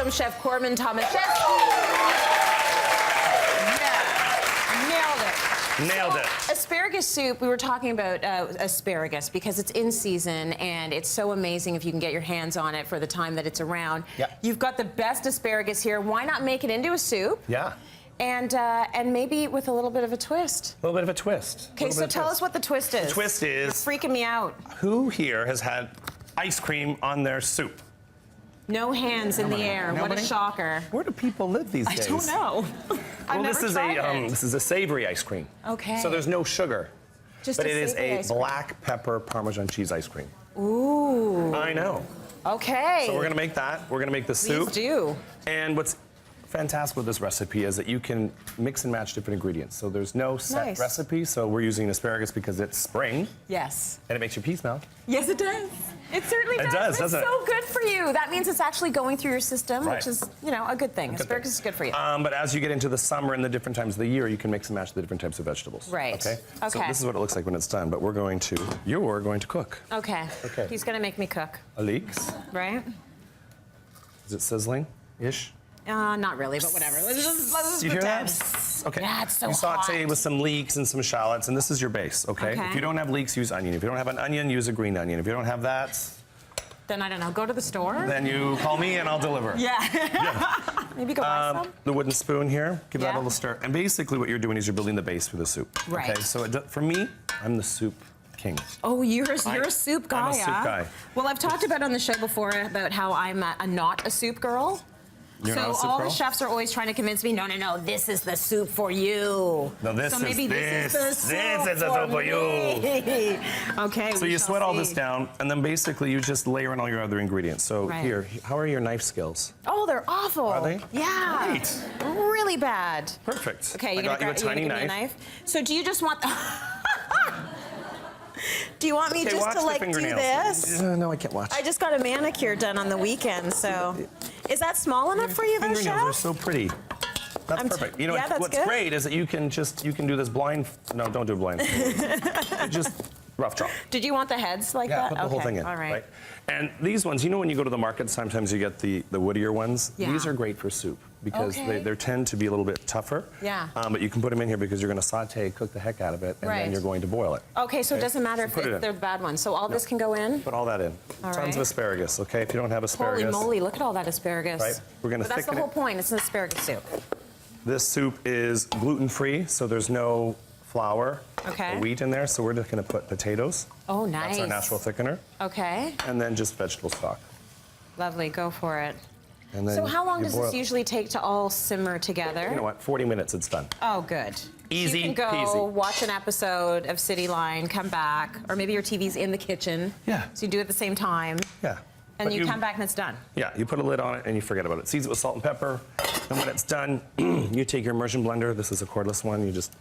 from Chef Corbin Tomaszewski. Nailed it. Asparagus soup, we were talking about asparagus because it's in season and it's so amazing if you can get your hands on it for the time that it's around. Yeah. You've got the best asparagus here. Why not make it into a soup? Yeah. And maybe with a little bit of a twist. A little bit of a twist. Okay, so tell us what the twist is. The twist is... You're freaking me out. Who here has had ice cream on their soup? No hands in the air. Nobody? What a shocker. Where do people live these days? I don't know. Well, this is a savory ice cream. Okay. So there's no sugar. Just but a it is savory a ice cream. black pepper Parmesan cheese ice cream. Ooh. I know. Okay. So we're gonna make that. We're gonna make the soup. Please do. And what's fantastic with this recipe is that you can mix and match different ingredients. So there's no set recipe. So we're using asparagus because it's spring. Yes. And it makes your pee smell. Yes, it does. It certainly does. It does, doesn't it? It's so good for you. That means it's actually going through your system, Right. which is, you know, a good thing. Asparagus is good for you. But as you get into the summer and the different times of the year, you can mix and match the different types of vegetables. Right. Okay? Okay. So this is what it looks like when it's done, but you're going to cook. Okay. Okay. He's going to make me cook. Leeks. Right? Is it sizzling-ish? Not really, but whatever. Let's just You hear pretend. that? Okay. Yeah, it's so You saute hot. with some leeks and some shallots, and this is your base, okay? Okay. If you don't have leeks, use onion. If you don't have an onion, use a green onion. If you don't have that, Then, I don't know, go to the store? then you call me and I'll deliver. Yeah. Maybe go buy some? The wooden spoon here, give that a Yeah. little stir. And basically what you're doing is you're building the base for the soup. Right. Okay, so for me, I'm the soup king. Oh, you're a soup guy, I'm a soup guy. Well, I've talked about on the show before about how I'm not a soup girl. You're so not a soup all girl? the chefs are always trying to convince me, no, this is the soup for you. No, this so is maybe this. This is the soup for you. Okay. So you sweat all this down, and then basically you just layer in all your other ingredients. So Right. here, how are your knife skills? Oh, they're awful. Are they? Yeah. Great. Really bad. Perfect. Okay, I you got you a tiny give me a knife. So do you just want? Do you want me Okay, just watch to the like do fingernails. this? No, I can't watch. I just got a manicure done on the weekend, so is that small enough for you, though, Fingernails are Chef? so pretty. That's perfect. You know, yeah, that's what's good. great is that you can do this blind. No, don't do it blind. Just rough chop. Did you want the heads like Yeah, that? put the whole Okay, thing in. All right. And these ones, you know, when you go to the market, sometimes you get the woodier ones. Yeah. These are great for soup because Okay. they tend to be a little bit tougher. Yeah. But you can put them in here because you're going to saute, cook the heck out of it, and Right. then you're going to boil it. Okay, so it doesn't matter So if put it in. they're the bad ones. So all this can go in? Put all that in. All Tons right. of asparagus, okay? If you don't have asparagus. Holy moly, look at all that asparagus. Right. We're gonna But that's the thicken whole it. point. It's an asparagus soup. This soup is gluten-free, so there's no flour Okay. or wheat in there, so we're just going to put potatoes. Oh, nice. That's our natural thickener. Okay. And then just vegetable stock. Lovely. Go for it. And then So how long you does boil this usually take to all simmer together? You know what? 40 minutes, it's done. Oh, good. Easy You can go peasy. watch an episode of City Line, come back, or maybe your TV's in the kitchen. Yeah. So you do it at the same time, Yeah. and But you come back and it's done. Yeah, you put a lid on it and you forget about it. Season it with salt and pepper. And when it's done, you take your immersion blender. This is a cordless one. You just...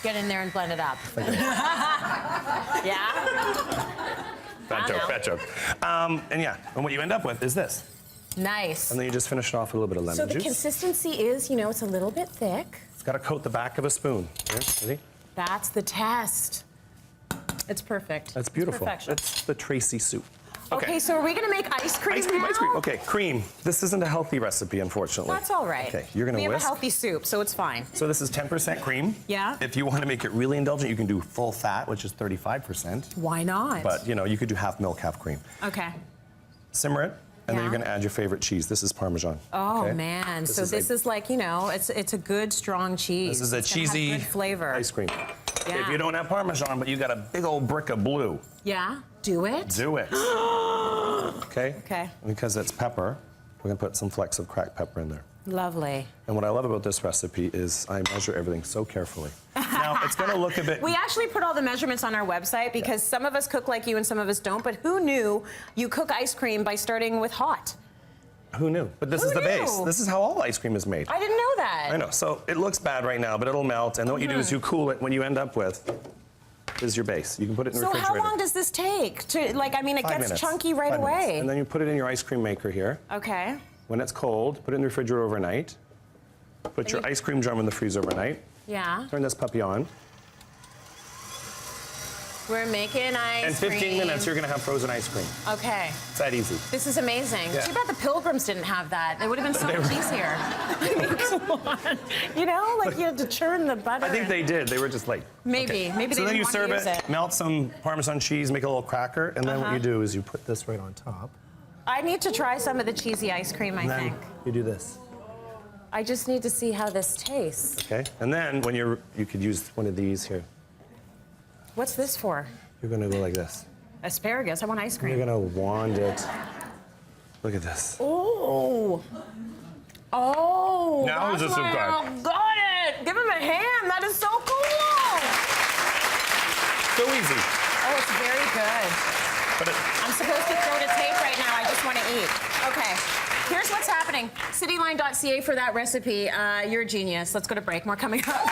Get in there and blend it up. Yeah? Bad joke, bad joke. And yeah, and what you end up with is this. Nice. And then you just finish it off with a little bit of lemon So the juice. consistency is, you know, it's a little bit thick. It's got to coat the back of a spoon. Here, ready? That's the test. It's perfect. That's beautiful. It's perfection. That's the Tracy soup. Okay, so are we gonna make ice cream Ice cream, now? ice cream. Okay, cream. This isn't a healthy recipe, unfortunately. That's all right. Okay, you're gonna We have whisk. a healthy soup, so it's fine. So this is 10% cream. Yeah. If you want to make it really indulgent, you can do full fat, which is 35%. Why not? But, you know, you could do half milk, half cream. Okay. Simmer it, and then Yeah. you're going to add your favorite cheese. This is Parmesan. Oh, okay? man. This So this is like, you know, it's a good, strong cheese. This is a It's gonna have cheesy good flavor. ice cream. Yeah. If you don't have Parmesan, but you got a big old brick of blue, Yeah? Do it? do it. Okay? Okay. Because it's pepper, we're going to put some flecks of cracked pepper in there. Lovely. And what I love about this recipe is I measure everything so carefully. Now, it's going to look a bit... We actually put all the measurements on our website because some of us cook like you and some of us don't, but who knew you cook ice cream by starting with hot? Who knew? But this Who is the base. knew? This is how all ice cream is made. I didn't know that. I know. So it looks bad right now, but it'll melt. And then what you do is you cool it. When you end up with is your base. You can put it in the So refrigerator. how long does this take? To like, I mean, it 5 gets minutes. chunky right 5 minutes. away. And then you put it in your ice cream maker here. Okay. When it's cold, put it in the refrigerator overnight. Put your ice cream drum in the freezer overnight. Yeah. Turn this puppy on. We're making ice cream. In 15 minutes, you're going to have frozen ice cream. Okay. It's that easy. This is amazing. Yeah. Too bad the Pilgrims didn't have that. It would have been so much easier. Come on. You know, like you had to churn the butter. I think they did. They were just late. Maybe. Okay. Maybe so they then you didn't serve want to use it, it. melt some Parmesan cheese, make a little cracker, and then what you do is you put this right on top. I need to try some of the cheesy ice cream, I And then think. you do this. I just need to see how this tastes. Okay? And then when you could use one of these here. What's this for? You're going to go like this. Asparagus. I want ice cream. You're going to wand it. Look at this. Oh. Oh. Now is that's this a why guy? I got it. Give him a hand. That is so cool. So easy. Oh, it's very good. But I'm supposed to throw to tape right now. I just want to eat. Okay. Here's what's happening. Cityline.ca for that recipe. You're a genius. Let's go to break. More coming up.